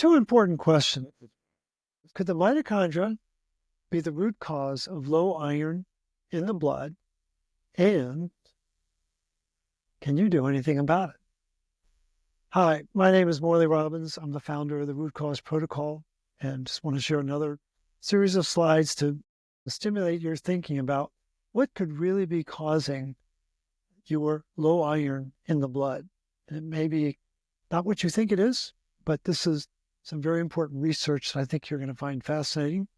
two important questions. Could the mitochondria be the root cause of low iron in the blood? And can you do anything about it? Hi, my name is Morley Robbins. I'm the founder of the Root Cause Protocol, and just want to share another series of slides to stimulate your thinking about what could really be causing your low iron in the blood. And it may be not what you think it is, but this is some very important research that I think you're going to find fascinating.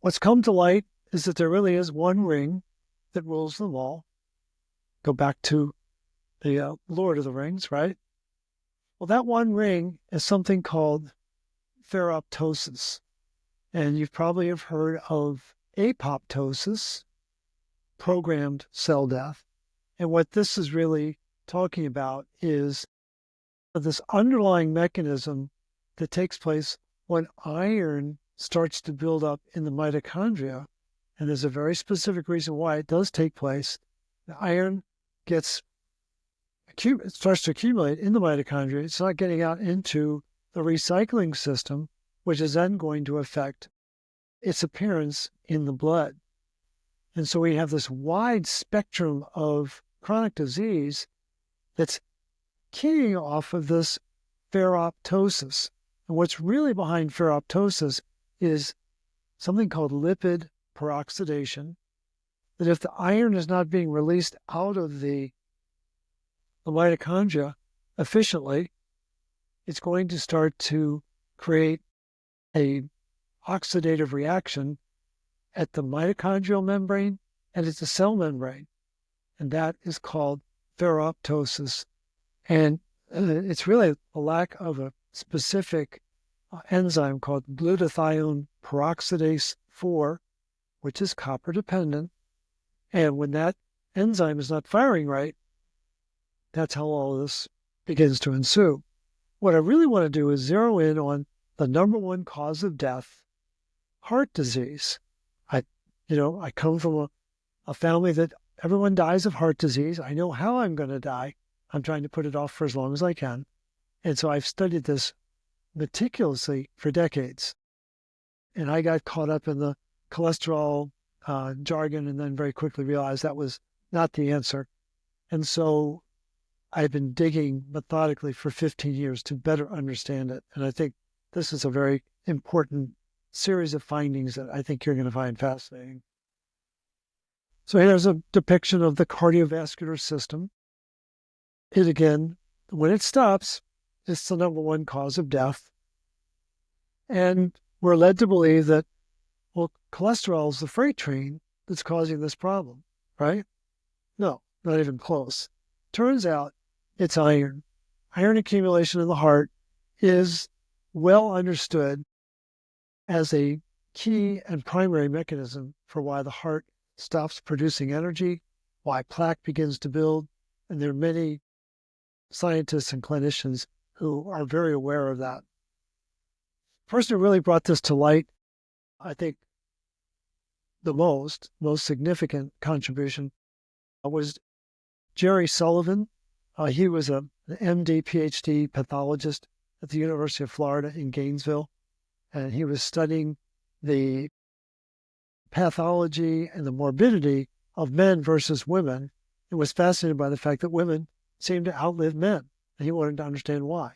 What's come to light is that there really is one ring that rules them all. Go back to the Lord of the Rings, right? Well, that one ring is something called ferroptosis. And you probably have heard of apoptosis, programmed cell death. And what this is really talking about is this underlying mechanism that takes place when iron starts to build up in the mitochondria. And there's a very specific reason why it does take place. The iron starts to accumulate in the mitochondria. It's not getting out into the recycling system, which is then going to affect its appearance in the blood. And so we have this wide spectrum of chronic disease that's keying off of this ferroptosis. And what's really behind ferroptosis is something called lipid peroxidation, that if the iron is not being released out of the mitochondria efficiently, it's going to start to create a oxidative reaction at the mitochondrial membrane and at the cell membrane. And that is called ferroptosis. And it's really a lack of a specific enzyme called glutathione peroxidase 4, which is copper dependent. And when that enzyme is not firing right, that's how all of this begins to ensue. What I really want to do is zero in on the number one cause of death, heart disease. I come from a family that everyone dies of heart disease. I know how I'm going to die. I'm trying to put it off for as long as I can. And so I've studied this meticulously for decades. And I got caught up in the cholesterol jargon and then very quickly realized that was not the answer. And so I've been digging methodically for 15 years to better understand it. And I think this is a very important series of findings that I think you're going to find fascinating. So here's a depiction of the cardiovascular system. It again, when it stops, it's the number one cause of death. And we're led to believe that, well, cholesterol is the freight train that's causing this problem, right? No, not even close. Turns out it's iron. Iron accumulation in the heart is well understood as a key and primary mechanism for why the heart stops producing energy, why plaque begins to build. And there are many scientists and clinicians who are very aware of that. The person who really brought this to light, I think the most significant contribution was Jerry Sullivan. He was an MD, PhD pathologist at the University of Florida in Gainesville, and he was studying the pathology and the morbidity of men versus women. He was fascinated by the fact that women seemed to outlive men, and he wanted to understand why.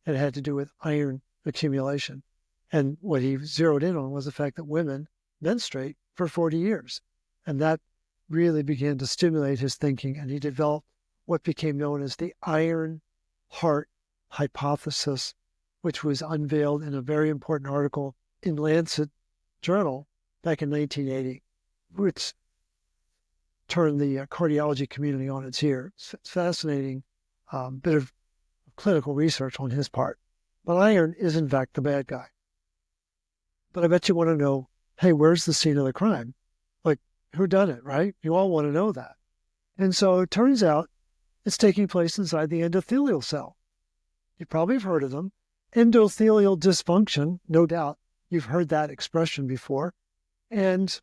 And it had to do with iron accumulation. And what he zeroed in on was the fact that women menstruate for 40 years. And that really began to stimulate his thinking, and he developed what became known as the iron heart hypothesis, which was unveiled in a very important article in Lancet Journal back in 1980, which turned the cardiology community on its ear. It's fascinating bit of clinical research on his part. But iron is, in fact, the bad guy. But I bet you want to know, hey, where's the scene of the crime? Like, who done it, right? You all want to know that. And so it turns out it's taking place inside the endothelial cell. You probably have heard of them. Endothelial dysfunction, no doubt. You've heard that expression before. And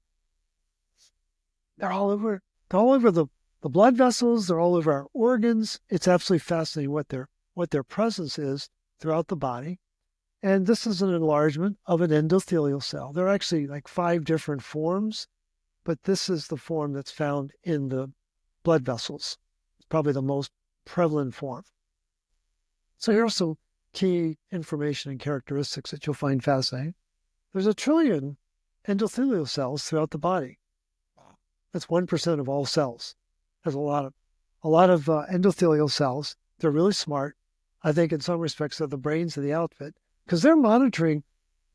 they're all over the blood vessels. They're all over our organs. It's absolutely fascinating what their presence is throughout the body. And this is an enlargement of an endothelial cell. There are actually like 5 different forms, but this is the form that's found in the blood vessels. It's probably the most prevalent form. So here are some key information and characteristics that you'll find fascinating. There's 1 trillion endothelial cells throughout the body. That's 1% of all cells. There's a lot of endothelial cells. They're really smart. I think in some respects they're the brains of the outfit because they're monitoring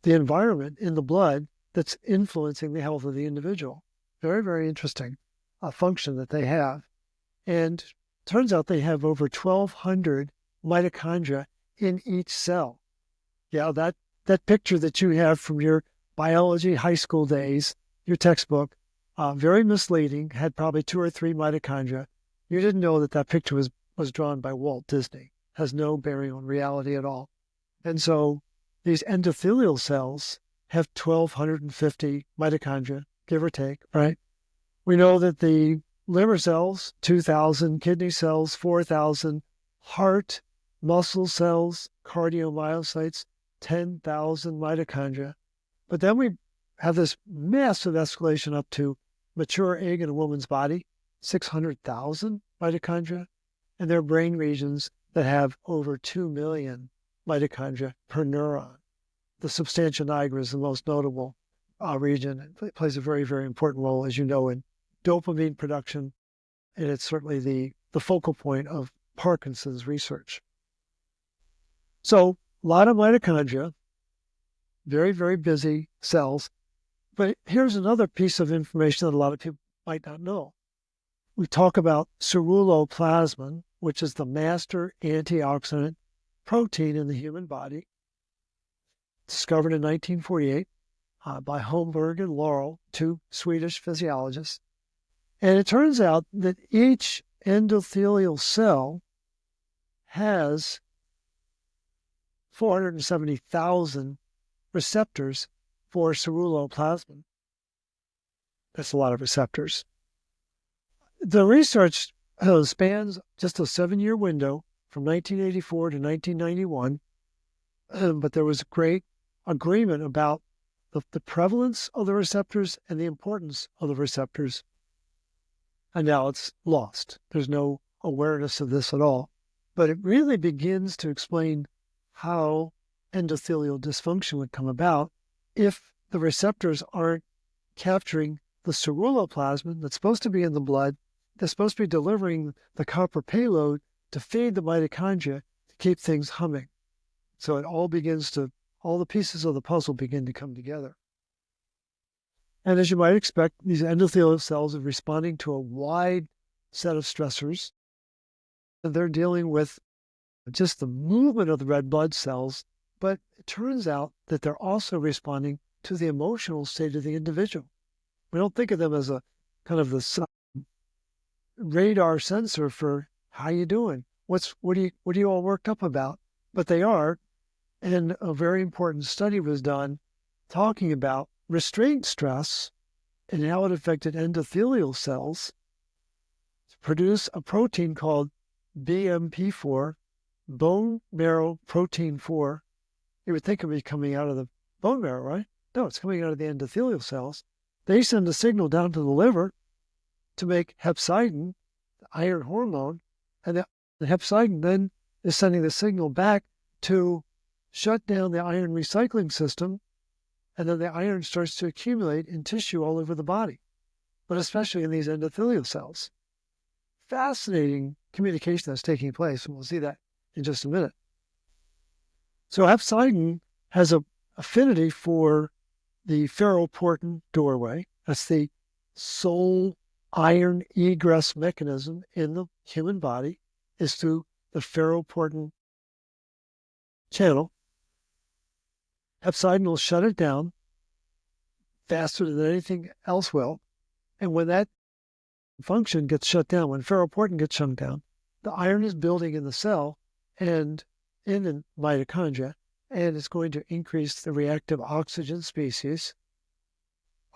the environment in the blood that's influencing the health of the individual. Very, very interesting function that they have. And turns out they have over 1,200 mitochondria in each cell. Yeah, that picture that you have from your biology high school days, your textbook, very misleading, had probably 2 or 3 mitochondria. You didn't know that picture was drawn by Walt Disney. Has no bearing on reality at all. And so these endothelial cells have 1,250 mitochondria, give or take, right? We know that the liver cells, 2,000, kidney cells, 4,000, heart, muscle cells, cardiomyocytes, 10,000 mitochondria. But then we have this massive escalation up to mature egg in a woman's body, 600,000 mitochondria, and there are brain regions that have over 2 million mitochondria per neuron. The substantia nigra is the most notable region. It plays a very, very important role, as you know, in dopamine production, and it's certainly the focal point of Parkinson's research. So a lot of mitochondria, very, very busy cells. But here's another piece of information that a lot of people might not know. We talk about ceruloplasmin, which is the master antioxidant protein in the human body, discovered in 1948 by Holmberg and Laurel, 2 Swedish physiologists. And it turns out that each endothelial cell has 470,000 receptors for ceruloplasmin. That's a lot of receptors. The research spans just a 7-year window from 1984 to 1991, but there was great agreement about the prevalence of the receptors and the importance of the receptors. And now it's lost. There's no awareness of this at all. But it really begins to explain how endothelial dysfunction would come about if the receptors aren't capturing the ceruloplasmin that's supposed to be in the blood, that's supposed to be delivering the copper payload to feed the mitochondria to keep things humming. So it all the pieces of the puzzle begin to come together. And as you might expect, these endothelial cells are responding to a wide set of stressors. And they're dealing with just the movement of the red blood cells, but it turns out that they're also responding to the emotional state of the individual. We don't think of them as a kind of this radar sensor for how you doing, what are you all worked up about? But they are, and a very important study was done talking about restraint stress and how it affected endothelial cells to produce a protein called BMP4, bone marrow protein 4. You would think it would be coming out of the bone marrow, right? No, it's coming out of the endothelial cells. They send a signal down to the liver to make hepcidin, the iron hormone, and the hepcidin then is sending the signal back to shut down the iron recycling system, and then the iron starts to accumulate in tissue all over the body, but especially in these endothelial cells. Fascinating communication that's taking place, and we'll see that in just a minute. So hepcidin has an affinity for the ferroportin doorway. That's the sole iron egress mechanism in the human body, is through the ferroportin channel. Hepcidin will shut it down faster than anything else will. And when that function gets shut down, when ferroportin gets shut down, the iron is building in the cell and in the mitochondria, and it's going to increase the reactive oxygen species,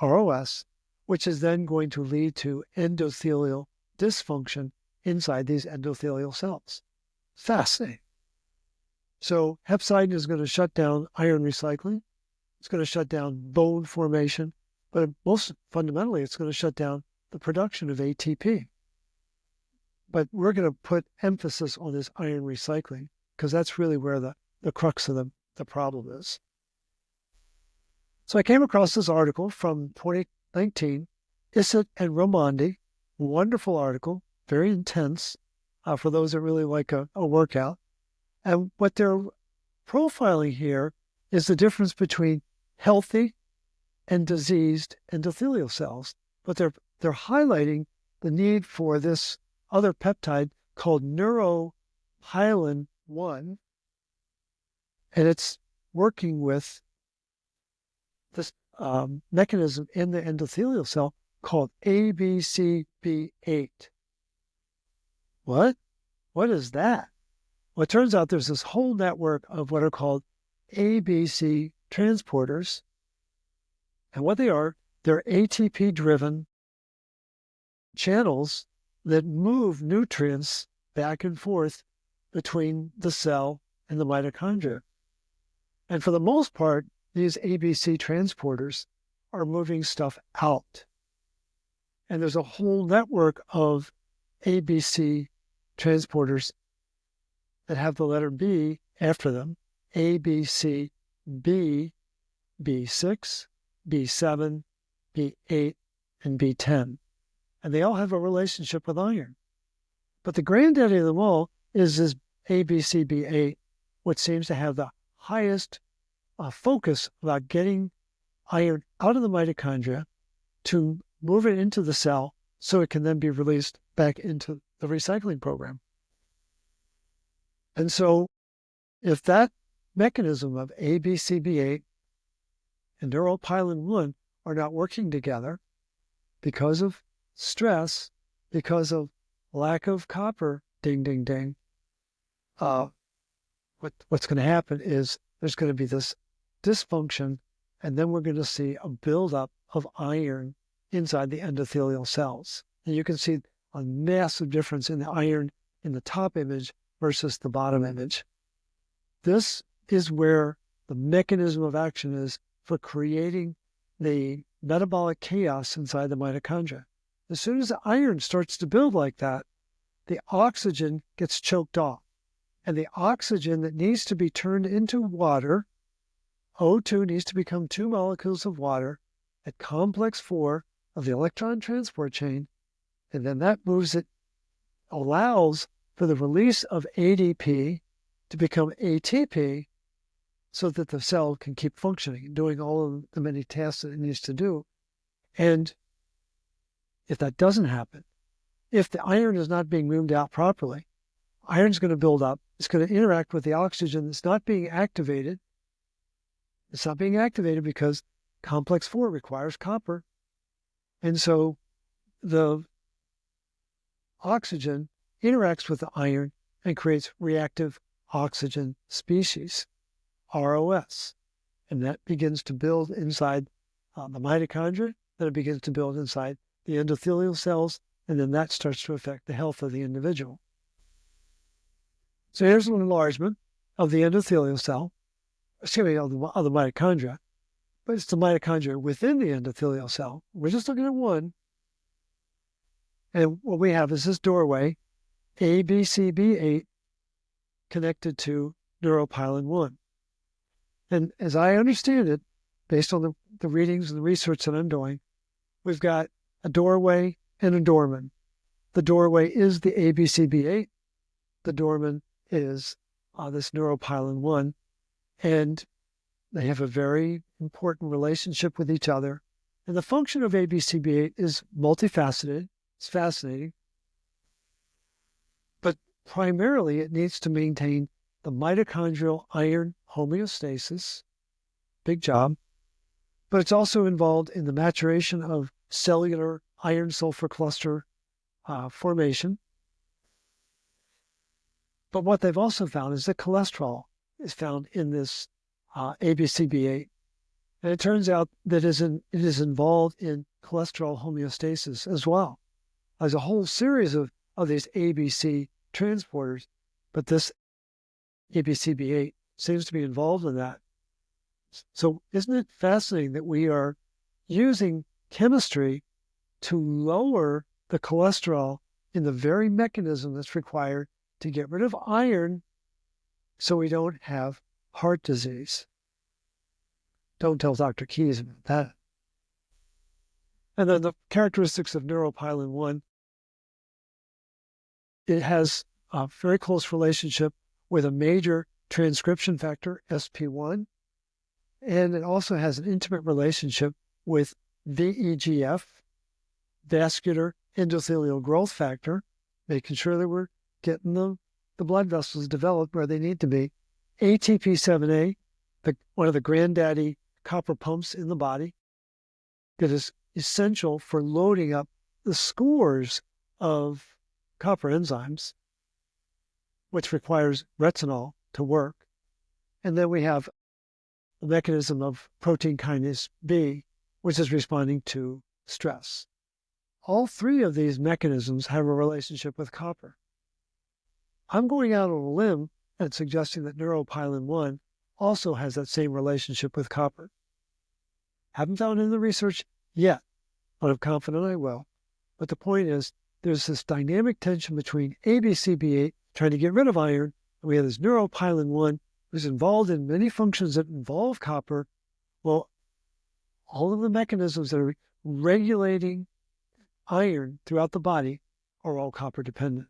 ROS, which is then going to lead to endothelial dysfunction inside these endothelial cells. Fascinating. So hepcidin is going to shut down iron recycling. It's going to shut down bone formation, but most fundamentally, it's going to shut down the production of ATP. But we're going to put emphasis on this iron recycling because that's really where the crux of the problem is. So I came across this article from 2019, Issett and Raimondi, wonderful article, very intense for those that really like a workout. And what they're profiling here is the difference between healthy and diseased endothelial cells. But they're highlighting the need for this other peptide called neuropilin-1, and it's working with this mechanism in the endothelial cell called ABCB8. What? What is that? Well, it turns out there's this whole network of what are called ABC transporters. And what they are, they're ATP-driven channels that move nutrients back and forth between the cell and the mitochondria. And for the most part, these ABC transporters are moving stuff out. And there's a whole network of ABC transporters that have the letter B after them, A, B, C, B, B6, B7, B8, and B10. And they all have a relationship with iron. But the granddaddy of them all is this ABCB8, which seems to have the highest focus about getting iron out of the mitochondria to move it into the cell so it can then be released back into the recycling program. And so if that mechanism of ABCB8 and neuropilin-1 are not working together because of stress, because of lack of copper, ding, ding, ding, what's going to happen is there's going to be this dysfunction, and then we're going to see a buildup of iron inside the endothelial cells. And you can see a massive difference in the iron in the top image versus the bottom image. This is where the mechanism of action is for creating the metabolic chaos inside the mitochondria. As soon as the iron starts to build like that, the oxygen gets choked off. And the oxygen that needs to be turned into water, O2 needs to become 2 molecules of water at complex 4 of the electron transport chain, and then that moves it, allows for the release of ADP to become ATP so that the cell can keep functioning and doing all of the many tasks that it needs to do. And if that doesn't happen, if the iron is not being moved out properly, iron's going to build up. It's going to interact with the oxygen that's not being activated. It's not being activated because complex 4 requires copper. And so the oxygen interacts with the iron and creates reactive oxygen species, ROS. And that begins to build inside the mitochondria, then it begins to build inside the endothelial cells, and then that starts to affect the health of the individual. So here's an enlargement of the endothelial cell, of the mitochondria, but it's the mitochondria within the endothelial cell. We're just looking at one. And what we have is this doorway, ABCB8, connected to neuropilin-1. And as I understand it, based on the readings and the research that I'm doing, we've got a doorway and a doorman. The doorway is the ABCB8. The doorman is this neuropilin-1. And they have a very important relationship with each other. And the function of ABCB8 is multifaceted. It's fascinating. But primarily, it needs to maintain the mitochondrial iron homeostasis. Big job. But it's also involved in the maturation of cellular iron-sulfur cluster formation. But what they've also found is that cholesterol is found in this ABCB8. And it turns out that it is involved in cholesterol homeostasis as well. There's a whole series of these ABC transporters, but this ABCB8 seems to be involved in that. So isn't it fascinating that we are using chemistry to lower the cholesterol in the very mechanism that's required to get rid of iron so we don't have heart disease? Don't tell Dr. Keyes about that. And then the characteristics of neuropilin-1, it has a very close relationship with a major transcription factor, SP1, and it also has an intimate relationship with VEGF, vascular endothelial growth factor, making sure that we're getting the blood vessels developed where they need to be, ATP7A, one of the granddaddy copper pumps in the body, that is essential for loading up the scores of copper enzymes, which requires retinol to work. And then we have the mechanism of protein kinase B, which is responding to stress. All three of these mechanisms have a relationship with copper. I'm going out on a limb and suggesting that neuropilin-1 also has that same relationship with copper. Haven't found in the research yet, but I'm confident I will. But the point is, there's this dynamic tension between ABCB8 trying to get rid of iron, and we have this neuropilin-1 who's involved in many functions that involve copper. Well, all of the mechanisms that are regulating iron throughout the body are all copper dependent.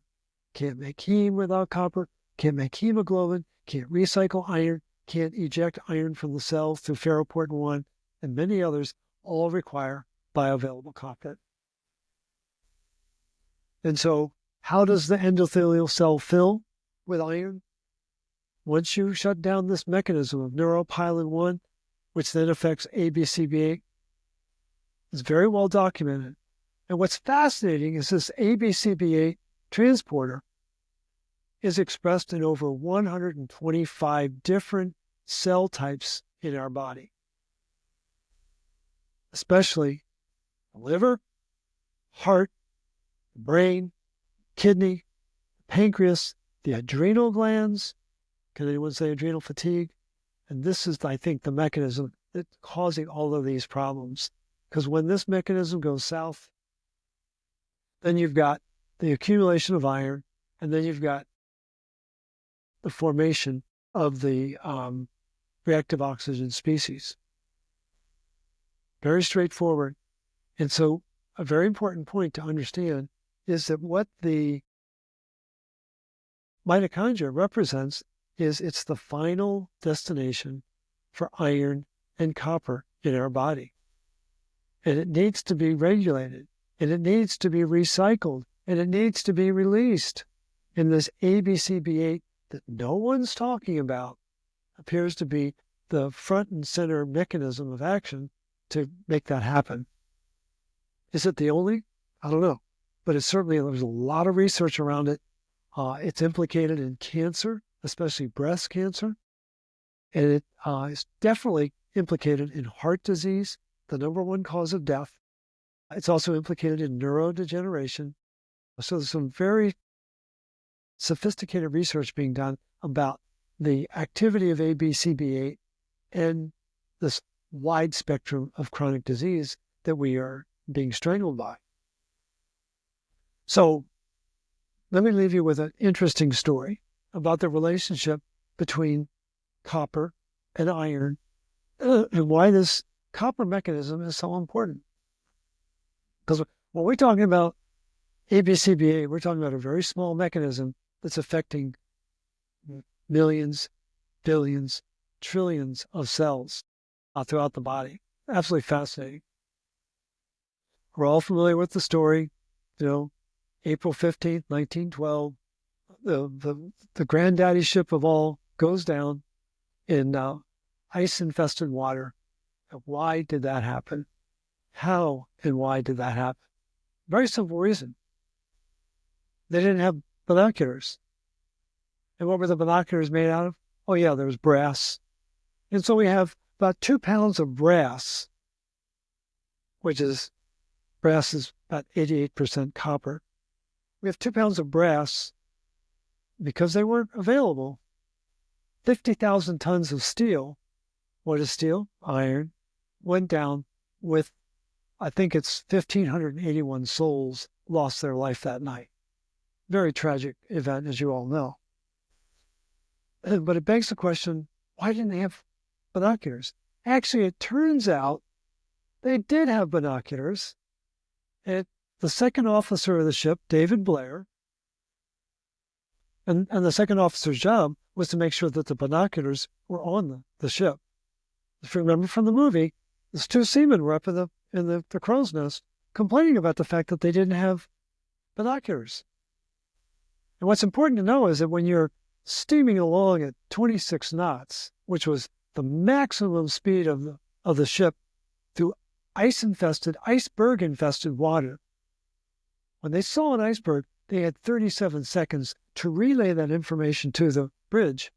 Can't make heme without copper, can't make hemoglobin, can't recycle iron, can't eject iron from the cells through ferroportin-1, and many others all require bioavailable copper. And so how does the endothelial cell fill with iron? Once you shut down this mechanism of neuropilin-1, which then affects ABCB8, it's very well documented. And what's fascinating is this ABCB8 transporter is expressed in over 125 different cell types in our body, especially the liver, heart, the brain, kidney, pancreas, the adrenal glands. Can anyone say adrenal fatigue? And this is, I think, the mechanism that's causing all of these problems. Because when this mechanism goes south, then you've got the accumulation of iron, and then you've got the formation of the reactive oxygen species. Very straightforward. And so a very important point to understand is that what the mitochondria represents is it's the final destination for iron and copper in our body. And it needs to be regulated, and it needs to be recycled, and it needs to be released. And this ABCB8 that no one's talking about appears to be the front and center mechanism of action to make that happen. Is it the only? I don't know. But it's certainly, there's a lot of research around it. It's implicated in cancer, especially breast cancer. And it is definitely implicated in heart disease, the number one cause of death. It's also implicated in neurodegeneration. So there's some very sophisticated research being done about the activity of ABCB8 and this wide spectrum of chronic disease that we are being strangled by. So let me leave you with an interesting story about the relationship between copper and iron and why this copper mechanism is so important. Because when we're talking about ABCB8, we're talking about a very small mechanism that's affecting millions, billions, trillions of cells throughout the body. Absolutely fascinating. We're all familiar with the story, April 15th, 1912, the granddaddy ship of all goes down in ice-infested water. Why did that happen? How and why did that happen? Very simple reason. They didn't have binoculars. And what were the binoculars made out of? Oh yeah, there was brass. And so we have about 2 pounds of brass, brass is about 88% copper. We have 2 pounds of brass because they weren't available. 50,000 tons of steel. What is steel? Iron. Went down with, I think it's 1,581 souls lost their life that night. Very tragic event, as you all know. But it begs the question, why didn't they have binoculars? Actually, it turns out they did have binoculars. The second officer of the ship, David Blair, and the second officer's job was to make sure that the binoculars were on the ship. If you remember from the movie, those two seamen were up in the crow's nest complaining about the fact that they didn't have binoculars. And what's important to know is that when you're steaming along at 26 knots, which was the maximum speed of the ship through iceberg-infested water, when they saw an iceberg, they had 37 seconds to relay that information to the bridge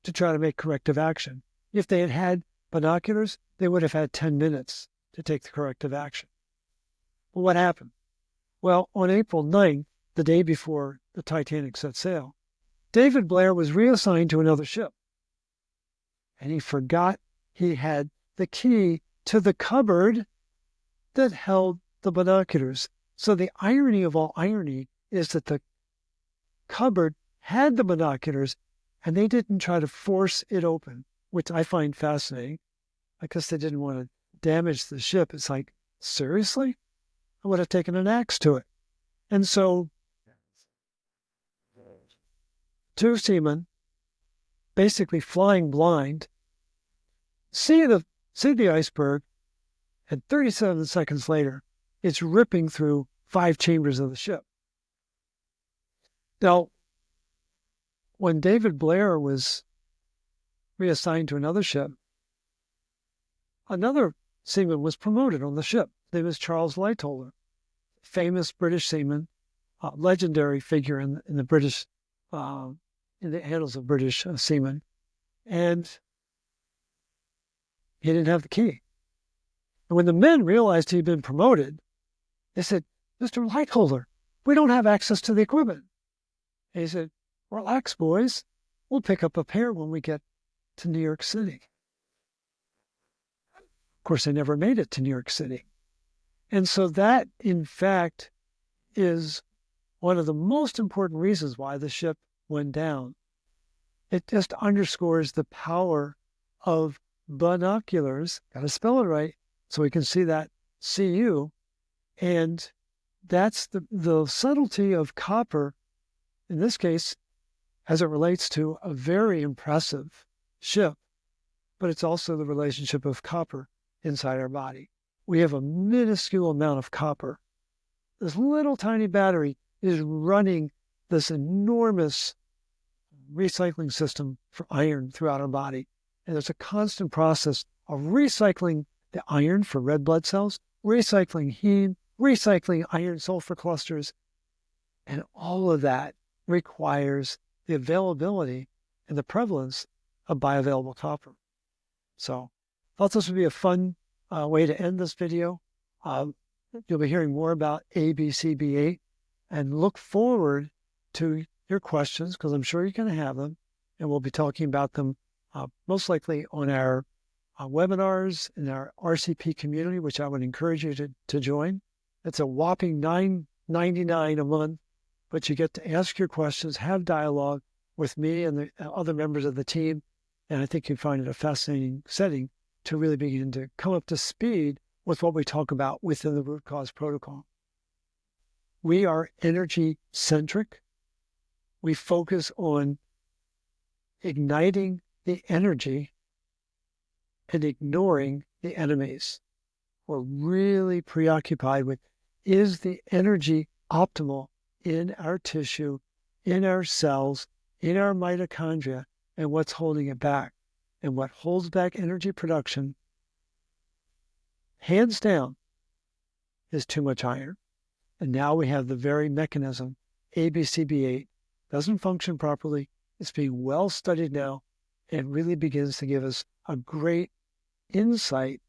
to try to make corrective action. If they had had binoculars, they would have had 10 minutes to take the corrective action. Well, what happened? Well, on April 9th, the day before the Titanic set sail, David Blair was reassigned to another ship. And he forgot he had the key to the cupboard that held the binoculars. So the irony of all irony is that the cupboard had the binoculars and they didn't try to force it open, which I find fascinating. I guess they didn't want to damage the ship. It's like, seriously? I would have taken an axe to it. And so two seamen, basically flying blind, see the iceberg, and 37 seconds later, it's ripping through 5 chambers of the ship. Now, when David Blair was reassigned to another ship, another seaman was promoted on the ship. His name was Charles Lightoller, famous British seaman, legendary figure in the British, in the annals of British seamen. And he didn't have the key. And when the men realized he'd been promoted, they said, "Mr. Lightoller, we don't have access to the equipment." And he said, "Relax, boys. We'll pick up a pair when we get to New York City." Of course, they never made it to New York City. And so that, in fact, is one of the most important reasons why the ship went down. It just underscores the power of binoculars. Got to spell it right so we can see that CU. And that's the subtlety of copper, in this case, as it relates to a very impressive ship, but it's also the relationship of copper inside our body. We have a minuscule amount of copper. This little tiny battery is running this enormous recycling system for iron throughout our body. And there's a constant process of recycling the iron for red blood cells, recycling heme, recycling iron sulfur clusters. And all of that requires the availability and the prevalence of bioavailable copper. So I thought this would be a fun way to end this video. You'll be hearing more about ABCB8 and look forward to your questions because I'm sure you're going to have them. And we'll be talking about them most likely on our webinars in our RCP community, which I would encourage you to join. It's a whopping $9.99 a month, but you get to ask your questions, have dialogue with me and the other members of the team. And I think you'd find it a fascinating setting to really begin to come up to speed with what we talk about within the root cause protocol. We are energy centric. We focus on igniting the energy and ignoring the enemies. We're really preoccupied with, is the energy optimal in our tissue, in our cells, in our mitochondria, and what's holding it back? And what holds back energy production, hands down, is too much iron. And now we have the very mechanism, ABCB8, doesn't function properly. It's being well studied now and really begins to give us a great insight.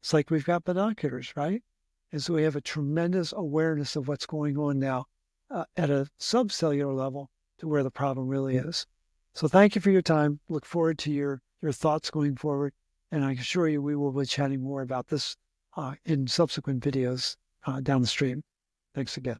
It's like we've got binoculars, right? And so we have a tremendous awareness of what's going on now at a subcellular level to where the problem really is. So thank you for your time. Look forward to your thoughts going forward. And I assure you we will be chatting more about this in subsequent videos down the stream. Thanks again.